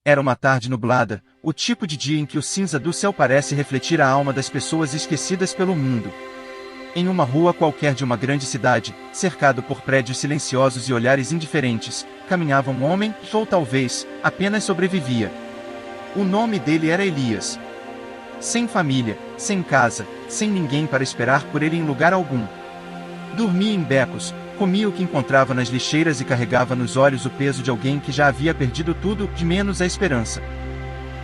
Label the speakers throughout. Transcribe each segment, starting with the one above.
Speaker 1: Era uma tarde nublada, o tipo de dia em que o cinza do céu parece refletir a alma das pessoas esquecidas pelo mundo. Em uma rua qualquer de uma grande cidade, cercado por prédios silenciosos e olhares indiferentes, caminhava um homem, ou talvez, apenas sobrevivia. O nome dele era Elias. Sem família, sem casa, sem ninguém para esperar por ele em lugar algum. Dormia em becos, comia o que encontrava nas lixeiras e carregava nos olhos o peso de alguém que já havia perdido tudo, de menos a esperança.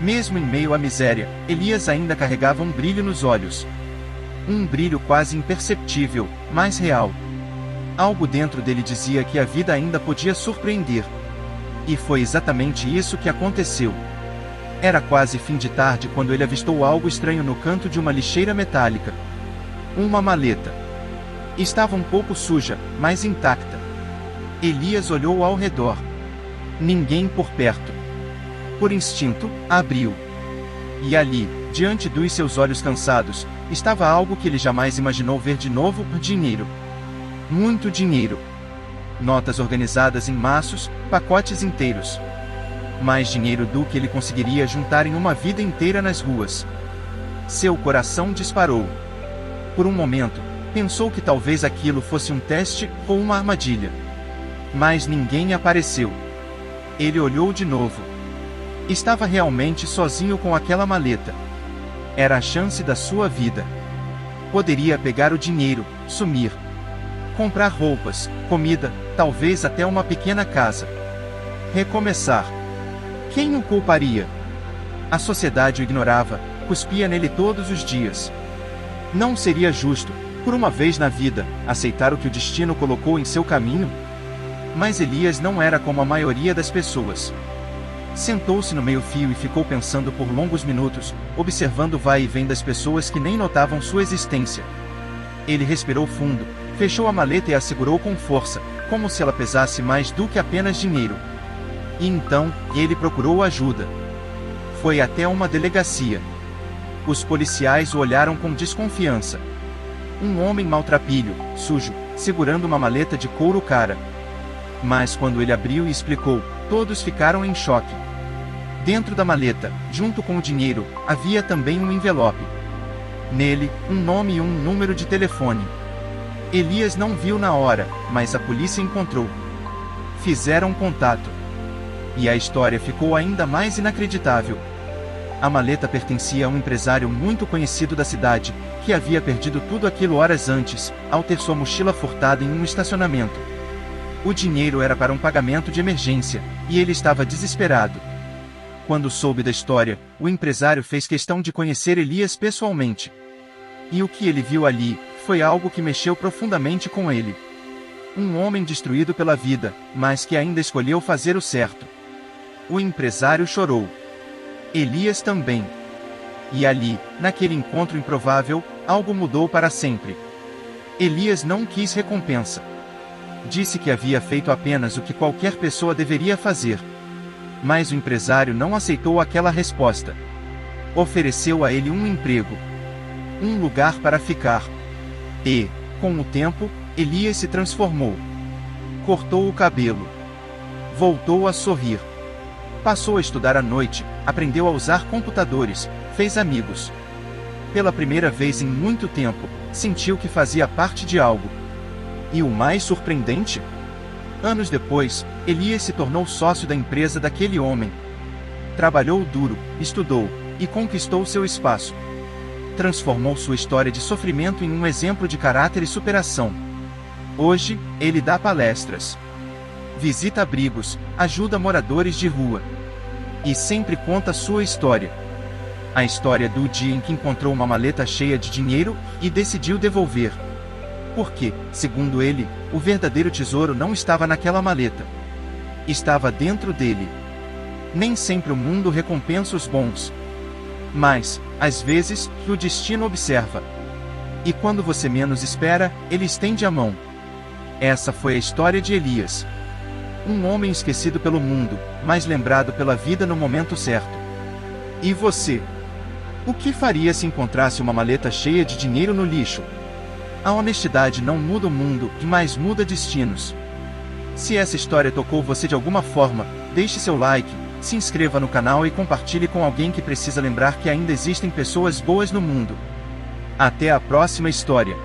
Speaker 1: Mesmo em meio à miséria, Elias ainda carregava um brilho nos olhos. Um brilho quase imperceptível, mas real. Algo dentro dele dizia que a vida ainda podia surpreender. E foi exatamente isso que aconteceu. Era quase fim de tarde quando ele avistou algo estranho no canto de uma lixeira metálica. Uma maleta. Estava um pouco suja, mas intacta. Elias olhou ao redor. Ninguém por perto. Por instinto, a abriu. E ali, diante dos seus olhos cansados, estava algo que ele jamais imaginou ver de novo: dinheiro. Muito dinheiro. Notas organizadas em maços, pacotes inteiros. Mais dinheiro do que ele conseguiria juntar em uma vida inteira nas ruas. Seu coração disparou. Por um momento, pensou que talvez aquilo fosse um teste ou uma armadilha. Mas ninguém apareceu. Ele olhou de novo. Estava realmente sozinho com aquela maleta. Era a chance da sua vida. Poderia pegar o dinheiro, sumir. Comprar roupas, comida, talvez até uma pequena casa. Recomeçar. Quem o culparia? A sociedade o ignorava, cuspia nele todos os dias. Não seria justo, por uma vez na vida, aceitar o que o destino colocou em seu caminho? Mas Elias não era como a maioria das pessoas. Sentou-se no meio-fio e ficou pensando por longos minutos, observando o vai e vem das pessoas que nem notavam sua existência. Ele respirou fundo, fechou a maleta e a segurou com força, como se ela pesasse mais do que apenas dinheiro. E então, ele procurou ajuda. Foi até uma delegacia. Os policiais o olharam com desconfiança. Um homem maltrapilho, sujo, segurando uma maleta de couro cara. Mas quando ele abriu e explicou, todos ficaram em choque. Dentro da maleta, junto com o dinheiro, havia também um envelope. Nele, um nome e um número de telefone. Elias não viu na hora, mas a polícia encontrou. Fizeram contato. E a história ficou ainda mais inacreditável. A maleta pertencia a um empresário muito conhecido da cidade, que havia perdido tudo aquilo horas antes, ao ter sua mochila furtada em um estacionamento. O dinheiro era para um pagamento de emergência, e ele estava desesperado. Quando soube da história, o empresário fez questão de conhecer Elias pessoalmente. E o que ele viu ali foi algo que mexeu profundamente com ele. Um homem destruído pela vida, mas que ainda escolheu fazer o certo. O empresário chorou. Elias também. E ali, naquele encontro improvável, algo mudou para sempre. Elias não quis recompensa. Disse que havia feito apenas o que qualquer pessoa deveria fazer. Mas o empresário não aceitou aquela resposta. Ofereceu a ele um emprego. Um lugar para ficar. E, com o tempo, Elias se transformou. Cortou o cabelo. Voltou a sorrir. Passou a estudar à noite, aprendeu a usar computadores, fez amigos. Pela primeira vez em muito tempo, sentiu que fazia parte de algo. E o mais surpreendente? Anos depois, Elias se tornou sócio da empresa daquele homem. Trabalhou duro, estudou, e conquistou seu espaço. Transformou sua história de sofrimento em um exemplo de caráter e superação. Hoje, ele dá palestras. Visita abrigos, ajuda moradores de rua. E sempre conta sua história. A história do dia em que encontrou uma maleta cheia de dinheiro e decidiu devolver. Porque, segundo ele, o verdadeiro tesouro não estava naquela maleta. Estava dentro dele. Nem sempre o mundo recompensa os bons. Mas, às vezes, o destino observa. E quando você menos espera, ele estende a mão. Essa foi a história de Elias. Um homem esquecido pelo mundo, mas lembrado pela vida no momento certo. E você? O que faria se encontrasse uma maleta cheia de dinheiro no lixo? A honestidade não muda o mundo, mas muda destinos. Se essa história tocou você de alguma forma, deixe seu like, Se inscreva no canal e compartilhe com alguém que precisa lembrar que ainda existem pessoas boas no mundo. Até a próxima história.